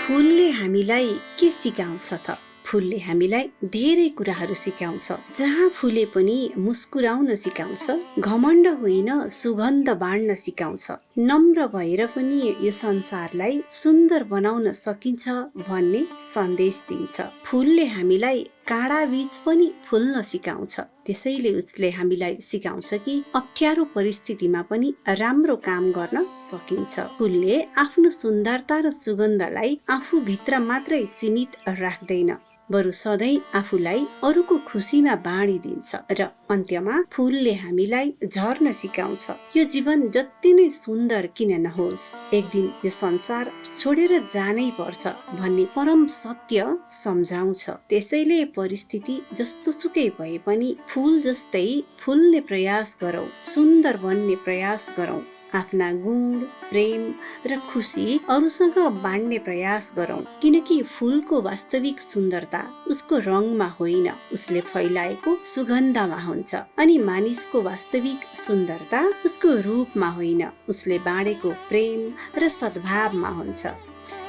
फुलले हामीलाई के सिकाउँछ त? फुलले हामीलाई धेरै कुराहरू सिकाउँछ। जहाँ फुले पनि मुस्कुराउन सिकाउँछ, घमण्ड होइन सुगन्ध बाँड्न सिकाउँछ, नम्र भएर पनि यो संसारलाई सुन्दर बनाउन सकिन्छ भन्ने सन्देश दिन्छ। फुलले हामीलाई काँडा बीच पनि फुल्न सिकाउँछ। त्यसैले उसले हामीलाई सिकाउँछ कि अप्ठ्यारो परिस्थितिमा पनि राम्रो काम गर्न सकिन्छ। फुलले आफ्नो सुन्दरता र सुगन्धलाई आफूभित्र मात्रै सीमित राख्दैन, बरु सधैँ आफूलाई अरूको खुसीमा बाँडिदिन्छ। र अन्त्यमा फुलले हामीलाई झर्न सिकाउँछ। यो जीवन जति नै सुन्दर किन नहोस्, एक दिन यो संसार छोडेर जानै पर्छ भन्ने परम सत्य सम्झाउँछ। त्यसैले परिस्थिति जस्तो सुकै भए पनि फुल जस्तै फुल्ने प्रयास गरौँ, सुन्दर बन्ने प्रयास गरौँ, आफ्ना गुण, प्रेम र खुसी अरूसँग बाँड्ने प्रयास गरौँ। किनकि फुलको वास्तविक सुन्दरता उसको रङमा होइन, उसले फैलाएको सुगन्धमा हुन्छ। अनि मानिसको वास्तविक सुन्दरता उसको रूपमा होइन, उसले बाँडेको प्रेम र सद्भावमा हुन्छ।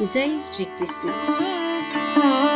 जय श्री कृष्ण।